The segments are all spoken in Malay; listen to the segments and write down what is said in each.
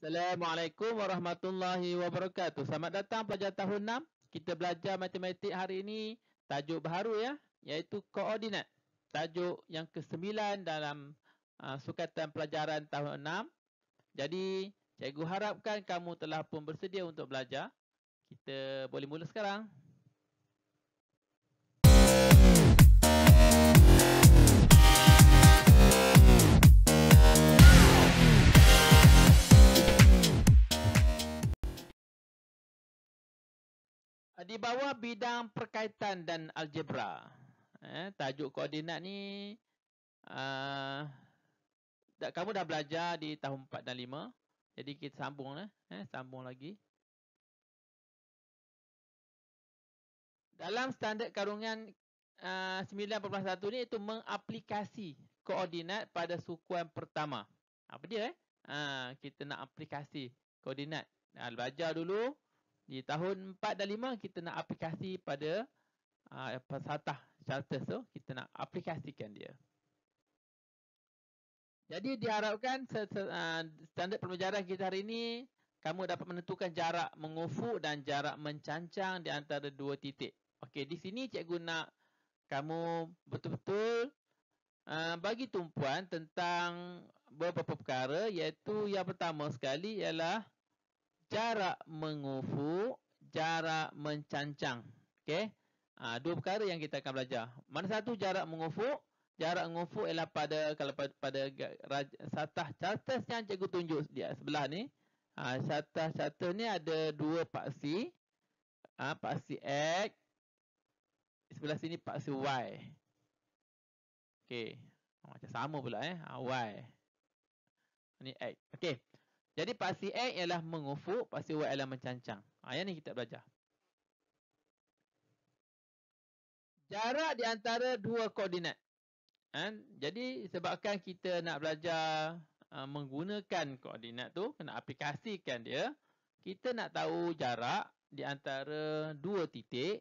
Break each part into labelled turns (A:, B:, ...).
A: Assalamualaikum warahmatullahi wabarakatuh. Selamat datang pelajar tahun 6. Kita belajar matematik hari ini. Tajuk baharu ya, iaitu koordinat. Tajuk yang ke-9 dalam sukatan pelajaran tahun 6. Jadi, cikgu harapkan kamu telah pun bersedia untuk belajar. Kita boleh mula sekarang. Di bawah bidang perkaitan dan algebra. Tajuk koordinat ni kamu dah belajar di tahun 4 dan 5. Jadi kita sambung sambung lagi. Dalam standard karungan 9.1 ni itu mengaplikasi koordinat pada sukuan pertama. Apa dia kita nak aplikasi koordinat. Belajar dulu di tahun 4 dan 5 kita nak aplikasi pada satah charters tu, kita nak aplikasikan dia. Jadi diharapkan standard pembelajaran kita hari ini kamu dapat menentukan jarak mengufuk dan jarak mencancang di antara dua titik. Okey, di sini cikgu nak kamu betul-betul bagi tumpuan tentang beberapa perkara, iaitu yang pertama sekali ialah jarak mengufuk, jarak mencancang. Okey. Dua perkara yang kita akan belajar. Mana satu jarak mengufuk? Jarak mengufuk ialah pada satah charters yang cikgu tunjuk di sebelah ni. Satah charters ni ada dua paksi. Paksi X. Sebelah sini paksi Y. Okey. Macam sama pula Y. Ni X. Okey. Jadi paksi X ialah mengufuk, paksi Y ialah mencancang. Yang ni kita belajar. Jarak di antara dua koordinat. Jadi sebabkan kita nak belajar menggunakan koordinat tu, kena aplikasikan dia, kita nak tahu jarak di antara dua titik.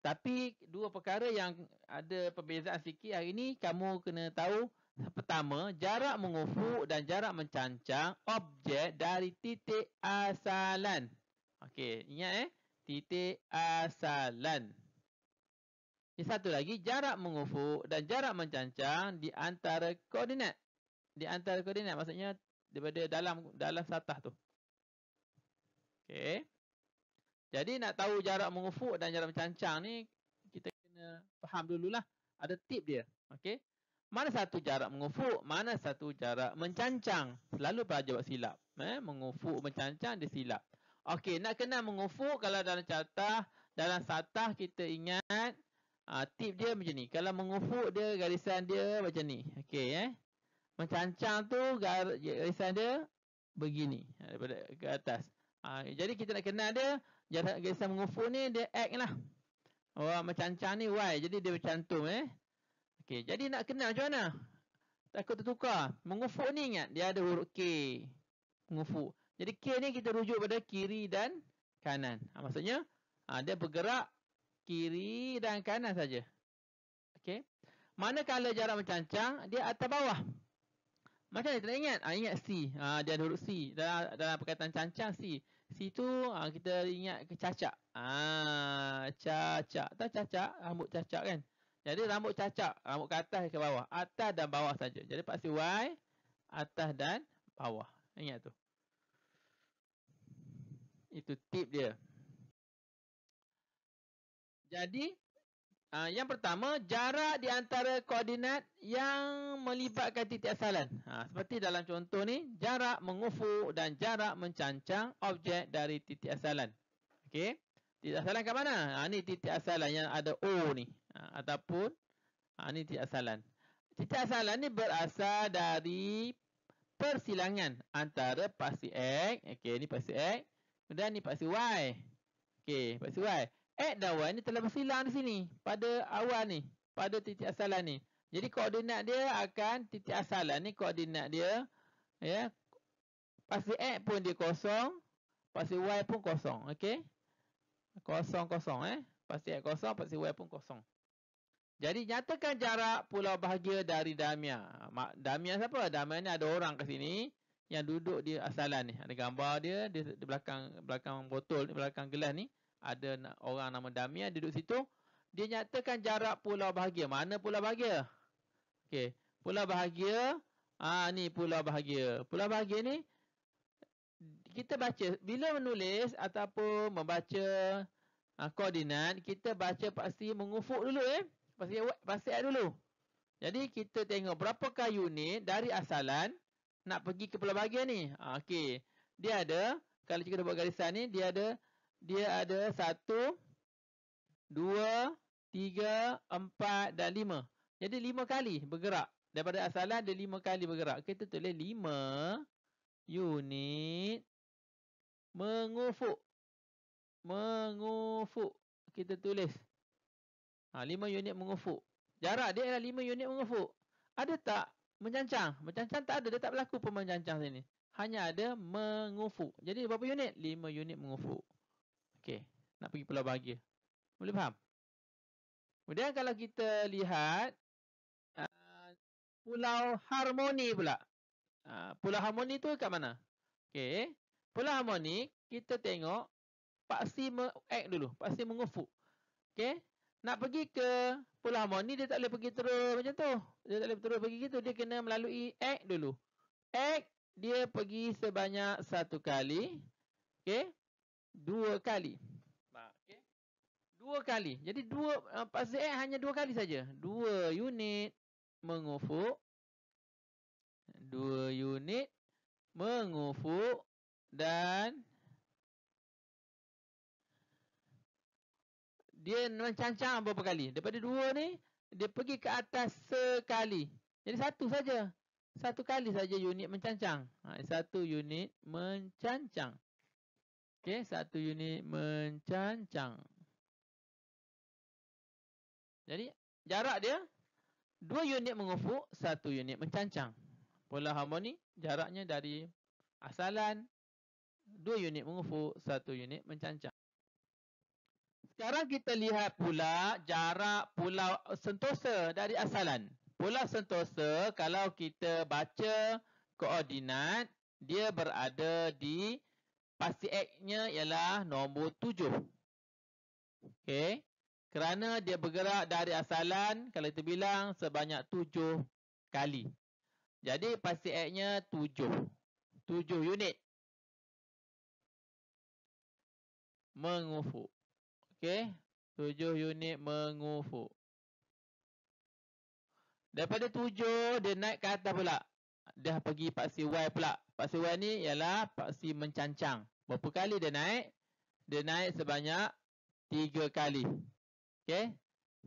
A: Tapi dua perkara yang ada perbezaan sikit hari ni, kamu kena tahu. Pertama, jarak mengufuk dan jarak mencancang objek dari titik asalan. Okey, ingat titik asalan. Yang satu lagi, jarak mengufuk dan jarak mencancang di antara koordinat. Di antara koordinat maksudnya daripada dalam satah tu. Okey. Jadi nak tahu jarak mengufuk dan jarak mencancang ni, kita kena faham dululah. Ada tip dia. Okey. Mana satu jarak mengufuk, mana satu jarak mencancang. Selalu pelajar buat silap. Mengufuk, mencancang, dia silap. Okey, nak kenal mengufuk, kalau dalam satah kita ingat, tip dia macam ni. Kalau mengufuk dia, garisan dia macam ni. Okey mencancang tu garisan dia begini daripada ke atas. Jadi kita nak kenal dia, garisan mengufuk ni dia X lah. Mencancang ni Y. Jadi dia bercantum Okey, jadi nak kenal macam mana? Takut tertukar. Mengufuk ni ingat dia ada huruf K. Mengufuk. Jadi K ni kita rujuk pada kiri dan kanan. Maksudnya dia bergerak kiri dan kanan saja. Okey. Manakala jarak mencancang, dia atas bawah. Macam mana kita nak ingat? Ingat C. Dia ada huruf C. Dalam perkataan cancang C. C tu kita ingat ke cacak. Cacak. Tahu cacak? Rambut cacak kan? Jadi rambut cacak. Rambut ke atas ke bawah. Atas dan bawah saja. Jadi paksi Y. Atas dan bawah. Ingat tu. Itu tip dia. Jadi yang pertama, jarak di antara koordinat yang melibatkan titik asalan. Seperti dalam contoh ni, jarak mengufuk dan jarak mencancang objek dari titik asalan. Okey. Titik asalan kat mana? Ni titik asalan yang ada O ni. Ataupun ni titik asalan. Titik asalan ni berasal dari persilangan antara paksi X. Okey, ni paksi X. Dan ni paksi Y. Okey, paksi Y. X dan Y ni telah bersilang di sini pada awal ni, pada titik asalan ni. Jadi koordinat dia akan titik asalan ni, koordinat dia paksi X pun dia kosong, paksi Y pun kosong. Okey. Kosong paksi X kosong, paksi Y pun kosong. Jadi nyatakan jarak pulau bahagia dari Damia. Damia siapa? Damia ni ada orang kat sini. yang duduk di asalan ni. Ada gambar dia di belakang botol, di belakang gelas ni. Ada orang nama Damian duduk situ. Dia nyatakan jarak pulau bahagia. Mana pulau bahagia? Okey, pulau bahagia. Ni pulau bahagia. Pulau bahagia ni kita baca bila menulis ataupun membaca koordinat, kita baca pasti mengufuk dulu pasti dulu. Jadi kita tengok berapakah unit dari asalan nak pergi ke pulau bahagia ni. Okey. Dia ada, kalau kita buat garisan ni, dia ada 1, 2, 3, 4 dan 5. Jadi 5 kali bergerak. Daripada asalan dia 5 kali bergerak. Kita tulis 5 unit mengufuk. Mengufuk. Kita tulis. 5 unit mengufuk. Jarak dia adalah 5 unit mengufuk. Ada tak mencancang? Mencancang tak ada. Dia tak berlaku pun mencancang sini. Hanya ada mengufuk. Jadi berapa unit? 5 unit mengufuk. Okey. Nak pergi pulau bahagia. Boleh faham? Kemudian kalau kita lihat Pulau Harmoni pula. Pulau Harmoni tu kat mana? Okey. Pulau Harmoni kita tengok paksi act dulu. Paksi mengufuk. Okey. Nak pergi ke Pulau Harmoni dia tak boleh pergi terus macam tu. Dia tak boleh terus pergi gitu. Dia kena melalui act dulu. Act dia pergi sebanyak 1 kali. Okey. 2 kali. Okey. 2 kali. Jadi paksi act hanya 2 kali saja. 2 unit mengufuk. 2 unit mengufuk dan dia mencancang berapa kali? Daripada 2 ni dia pergi ke atas sekali. Jadi 1 saja. 1 kali saja unit mencancang. 1 unit mencancang. Okey, 1 unit mencancang. Jadi jarak dia 2 unit mengufuk, 1 unit mencancang. Pulau Harmoni jaraknya dari asalan 2 unit mengufuk, 1 unit mencancang. Sekarang kita lihat pula jarak Pulau Sentosa dari asalan. Pulau Sentosa kalau kita baca koordinat, dia berada di pasti X-nya ialah nombor 7. Okey. Kerana dia bergerak dari asalan, kalau kita bilang sebanyak 7 kali. Jadi pasti X-nya 7. 7 unit mengufuk. Okey. 7 unit mengufuk. Daripada 7, dia naik ke atas pula. Dia pergi paksi Y pula. Paksi Y ni ialah paksi mencancang. Berapa kali dia naik? Dia naik sebanyak 3 kali. Okey.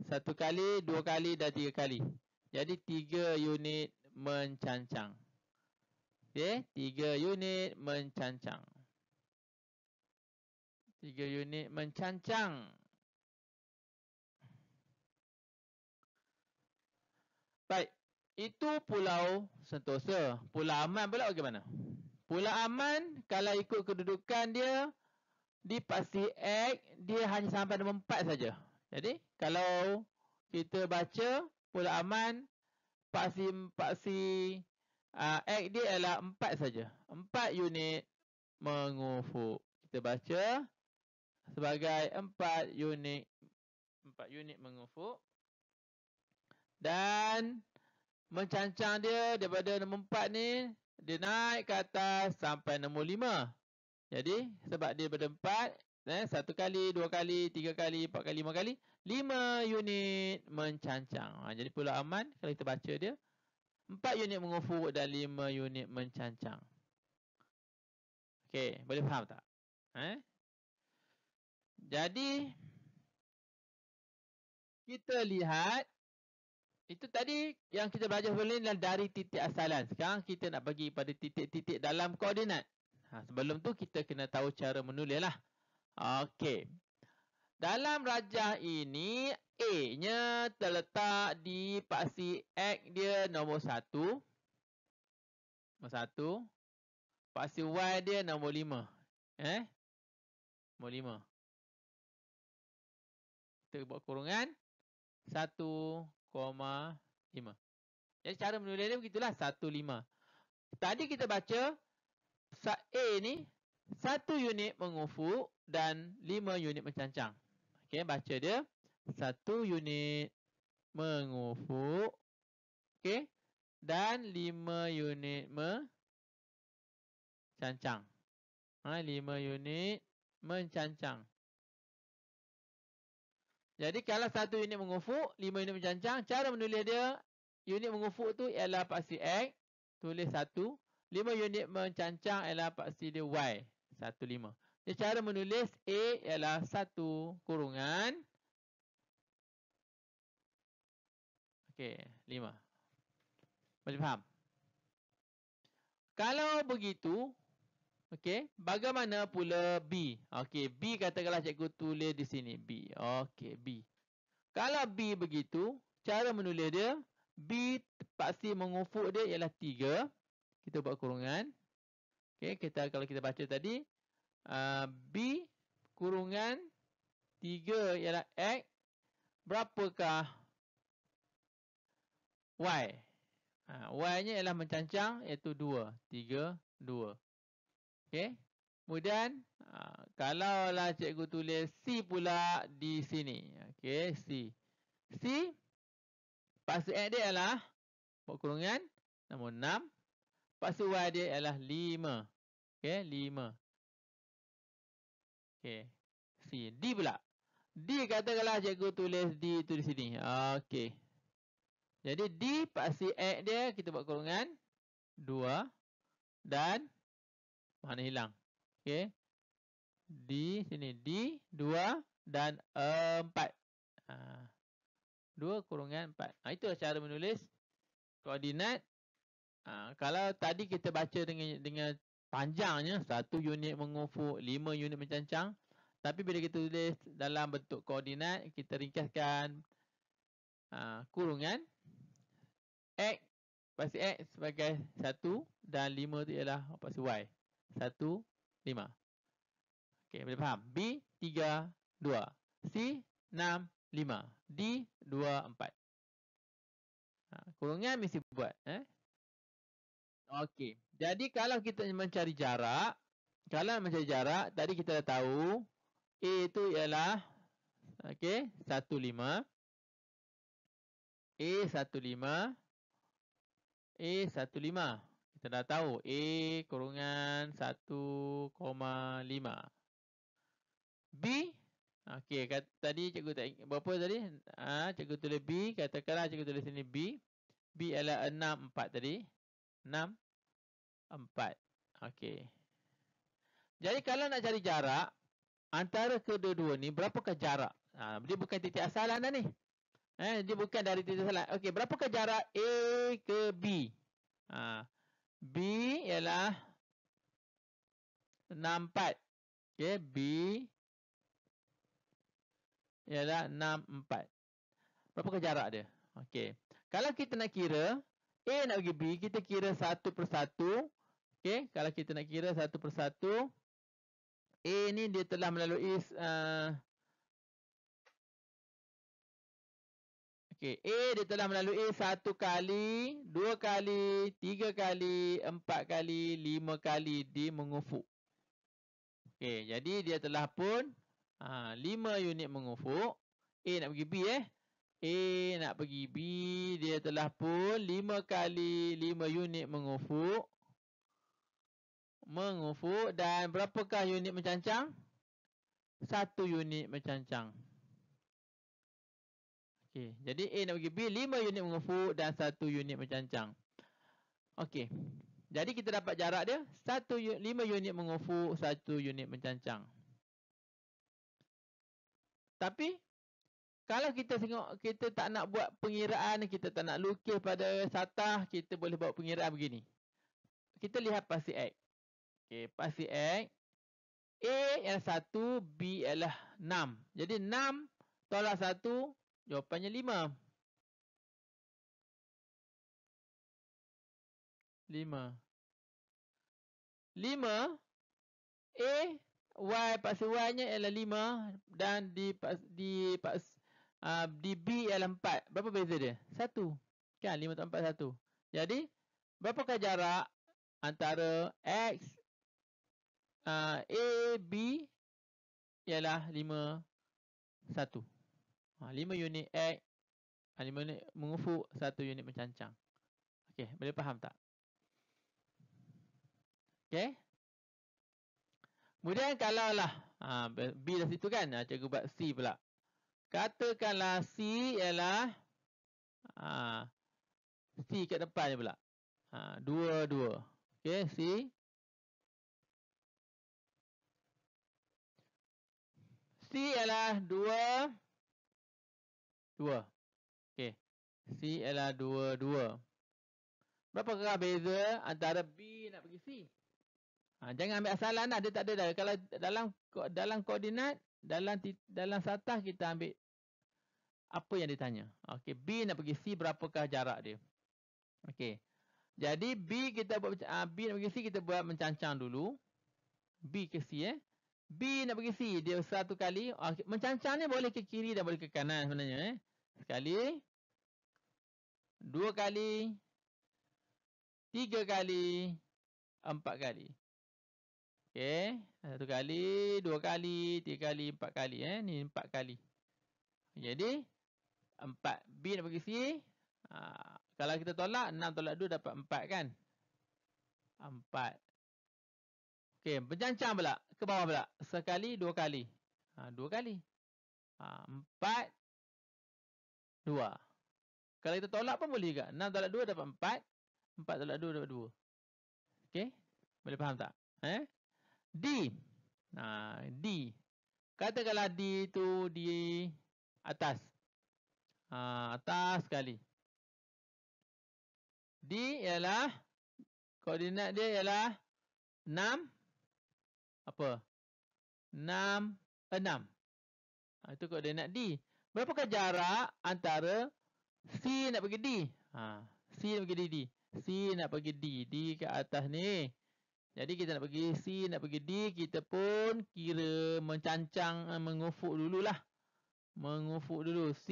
A: 1 kali, 2 kali dan 3 kali. Jadi 3 unit mencancang. Okey. 3 unit mencancang. 3 unit mencancang. Baik. Itu Pulau Sentosa. Pulau Aman pula bagaimana? Pulau Aman kalau ikut kedudukan dia di pasti X dia hanya sampai nombor 4 saja. Jadi kalau kita baca Pulau Aman paksi X dia ialah 4 saja. 4 unit mengufuk. Kita baca sebagai 4 unit mengufuk. Dan mencancang dia daripada nombor 4 ni, dia naik ke atas sampai nombor 5. Jadi sebab dia daripada 4, 1 kali, 2 kali, 3 kali, 4 kali, 5 kali, 5 unit mencancang. Jadi Pulau Aman kalau kita baca dia 4 unit mengufuk dan 5 unit mencancang. Okey, boleh faham tak? Jadi kita lihat itu tadi yang kita belajar sebelum ni dari titik asalan. Sekarang kita nak bagi pada titik-titik dalam koordinat. Sebelum tu kita kena tahu cara menulis lah. Okey. Dalam rajah ini, A-nya terletak di paksi X dia nombor 1. Nombor 1. Paksi Y dia nombor 5. Nombor 5. Kita buat kurungan 1,5. Jadi cara menulis dia begitulah 1,5. Tadi kita baca A ni 1 unit mengufuk dan 5 unit mencancang. Okey, baca dia. 1 unit mengufuk. Okey. Dan 5 unit mencancang. 5 unit mencancang. Jadi kalau 1 unit mengufuk, 5 unit mencancang, cara menulis dia, unit mengufuk tu ialah paksi X, tulis 1. 5 unit mencancang ialah paksi dia Y, 1, 5. Jadi cara menulis A ialah 1 kurungan. Okey, 5. Boleh faham? Kalau begitu, okey, bagaimana pula B? Okey, B katakanlah cikgu tulis di sini B. Okey, B. Kalau B begitu, cara menulis dia, B paksi mengufuk dia ialah 3. Kita buat kurungan. Okey, kalau kita baca tadi, B kurungan 3 ialah X. Berapakah Y? Y-nya ialah mencancang iaitu 2. 3, 2. Okey. Kemudian, kalaulah cikgu tulis C pula di sini. Okey, C. C, paksi X dia ialah, buat kurungan, nombor 6. Paksi Y dia ialah 5. Okey, 5. Okey, C. D pula. D katakanlah cikgu tulis D tu di sini. Okey. Jadi D paksi X dia kita buat kurungan 2 dan mana hilang. Okey. D sini D 2 dan 4. 2 kurungan 4. Itulah cara menulis koordinat. Kalau tadi kita baca dengan panjangnya 1 unit mengufuk, 5 unit mencancang. Tapi bila kita tulis dalam bentuk koordinat, kita ringkaskan kurungan X paksi X sebagai 1 dan 5 tu ialah paksi Y. 1, 5. Okey, boleh faham? B 3, 2. C 6, 5. D 2, 4. Kurungan mesti buat. Okey. Jadi kalau kita mencari jarak, tadi kita dah tahu A itu ialah okey, 1, 5. A 1, 5. A 1, 5. Kita dah tahu A kurungan 1,5. B, okey, tadi cikgu tak ingat berapa tadi? Cikgu tulis B, katakanlah cikgu tulis sini B. B ialah 6, 4 tadi. 6, 4. Okey. Jadi kalau nak cari jarak antara kedua-dua ni, berapakah jarak? Dia bukan titik asalan dah ni. Dia bukan dari titik asalan. Okey, berapakah jarak A ke B? B ialah 6, 4. Okey, B ialah 6, 4. Berapakah jarak dia? Okey. Kalau kita nak kira A nak pergi B, kita kira satu persatu. Okey, kalau kita nak kira satu persatu, A ni dia telah melalui okey, A dia telah melalui 1 kali, 2 kali, 3 kali, 4 kali, 5 kali di mengufuk. Okey, jadi dia telah pun 5 unit mengufuk. A nak pergi B A nak pergi B, dia telah pun 5 kali 5 unit mengufuk. Dan berapakah unit mencancang? 1 unit mencancang. Okey, jadi A nak pergi B 5 unit mengufuk dan 1 unit mencancang. Okey. Jadi kita dapat jarak dia 5 unit mengufuk, 1 unit mencancang. Tapi kalau kita tengok, kita tak nak buat pengiraan, kita tak nak lukis pada satah, kita boleh buat pengiraan begini. Kita lihat paksi X. Okey, paksi X. A ialah 1, B ialah 6. Jadi 6 tolak 1, jawapannya 5. 5. A, Y paksi Y-nya ialah 5 dan di B ialah 4. Berapa beza dia? 1. Kan 5 tambah 4, 1. Jadi berapakah jarak antara X A, B ialah 5, 1. 5 unit X, 5 unit mengufuk, 1 unit mencancang. Okey, boleh faham tak? Okey. Kemudian kalau lah B dah situ kan, cikgu buat C pula. Katakanlah C ialah C kat depan je pula. 2, 2. Okey, C. C ialah 2, 2. Okey. C ialah 2, 2. Berapakah beza antara B nak pergi C? Jangan ambil asalan lah, dia tak ada dah. Kalau dalam koordinat, dalam satah kita ambil apa yang ditanya. Okey, B nak pergi C, berapakah jarak dia? Okey. Jadi B kita buat B nak pergi C, kita buat mencancang dulu. B ke C B nak pergi C, dia 1 kali. Okay. Mencancang ni boleh ke kiri dan boleh ke kanan sebenarnya Sekali, 2 kali, 3 kali, 4 kali. Okey, 1 kali, 2 kali, 3 kali, 4 kali ni 4 kali. Jadi 4 B nak pergi C. Kalau kita tolak 6 tolak 2 dapat 4 kan? 4. Okey, mencancang pula ke bawah pula. Sekali, 2 kali. 2 kali. 4, 2. Kalau kita tolak pun boleh juga. 6 tolak 2 dapat 4. 4 tolak 2 dapat 2. Okey, boleh faham tak? D. D. Katakanlah D tu di atas. Atas sekali. D ialah, koordinat dia ialah 6. Apa? 6, 6. Itu koordinat D. Berapakah jarak antara C nak pergi D? C nak pergi D. C nak pergi D. D ke atas ni. Jadi kita nak pergi C, nak pergi D, kita pun kira mencancang, mengufuk dululah. Mengufuk dulu. C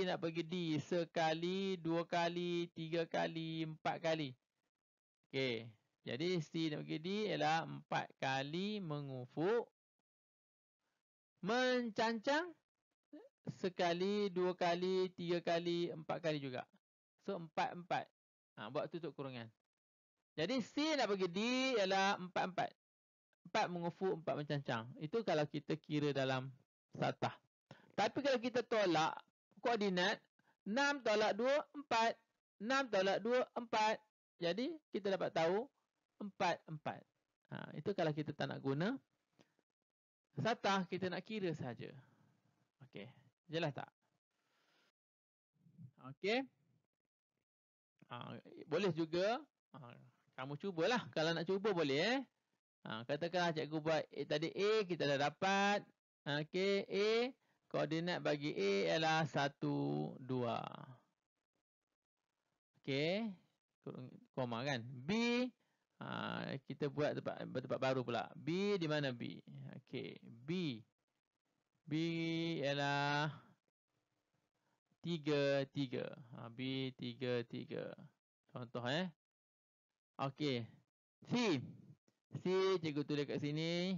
A: nak pergi D. Sekali, 2 kali, 3 kali, 4 kali. Okey. Jadi C nak pergi D ialah 4 kali mengufuk. Mencancang sekali, 2 kali, 3 kali, 4 kali juga. So 4, 4. Buat tutup kurungan. Jadi C nak pergi D ialah 4, 4. 4 mengufuk, 4 mencancang. Itu kalau kita kira dalam satah. Tapi kalau kita tolak koordinat, 6 tolak 2, 4. 6 tolak 2, 4. Jadi kita dapat tahu 4, 4. Itu kalau kita tak nak guna satah, kita nak kira saja. Okey, jelas tak? Okey. Boleh juga kamu cubalah. Kalau nak cuba boleh katakanlah cikgu buat tadi A kita dah dapat. Okey, A koordinat bagi A ialah 1, 2. Okey, koma kan. B kita buat tempat baru pula. B di mana B? Okey, B ialah 3, 3. B 3, 3. Contoh Okey. C. C cikgu tulis kat sini.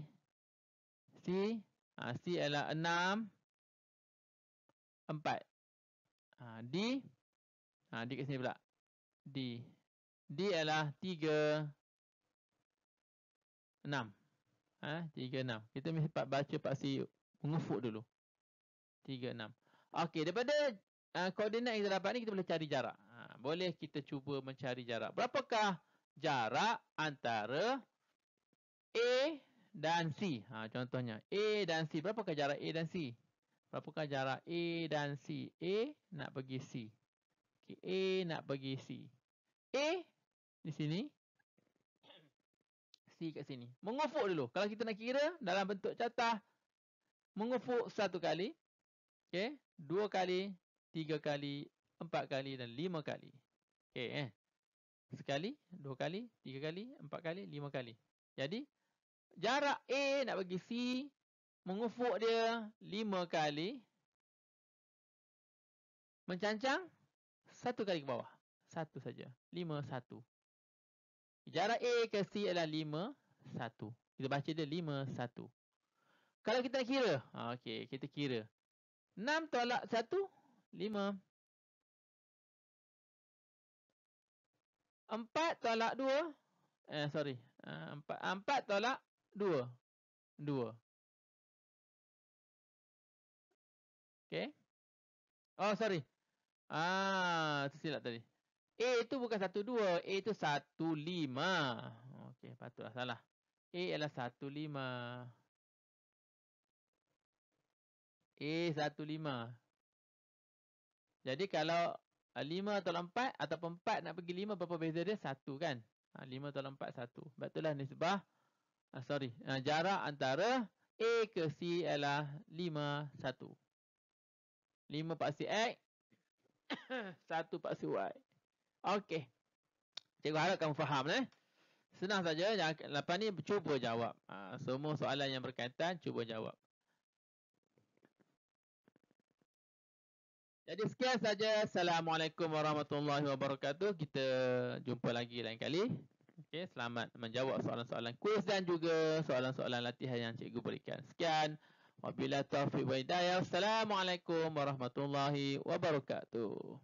A: C. C ialah 6, 4. D. D kat sini pula. D. D ialah 3, 6. 3, 6. Kita mesti baca paksi mengufuk dulu. 3, 6. Okey, daripada koordinat yang kita dapat ni kita boleh cari jarak. Boleh kita cuba mencari jarak. Berapakah jarak antara A dan C? Contohnya A dan C. Berapakah jarak A dan C? Berapakah jarak A dan C? A nak pergi C. Okay, A nak pergi C. A di sini. C kat sini. Mengufuk dulu. Kalau kita nak kira dalam bentuk catah, mengufuk 1 kali. Okay. 2 kali, 3 kali, 4 kali dan 5 kali. Okay, sekali, 2 kali, 3 kali, 4 kali, 5 kali. Jadi, jarak A nak bagi C, mengufuk dia 5 kali. Mencancang 1 kali ke bawah. 1 saja. 5, 1. Jarak A ke C adalah 5, 1. Kita baca dia 5, 1. Kalau kita kira, okey, kita kira. 6 tolak 1, 5. 4 tolak 2, sorry. 4 tolak 2, 2. Okey. Oh, sorry. Tersilap tadi. A itu bukan 1, 2. A itu 1, 5. Okey, patutlah salah. A adalah 1, 5. A 1, 5. Jadi kalau 5 tolak 4 ataupun 4 nak pergi 5, berapa beza dia? 1 kan? 5 tolak 4, 1. Sebab itulah nisbah. Jarak antara A ke C adalah 5, 1. 5 paksi X, 1 paksi Y. Okey. Cikgu harap kamu faham. Senang saja. Lepas ni cuba jawab. Semua soalan yang berkaitan, cuba jawab. Jadi sekian saja. Assalamualaikum warahmatullahi wabarakatuh. Kita jumpa lagi lain kali. Okey, selamat menjawab soalan-soalan kuis dan juga soalan-soalan latihan yang cikgu berikan. Sekian. Wabillahi taufiq wa hidayah. Assalamualaikum warahmatullahi wabarakatuh.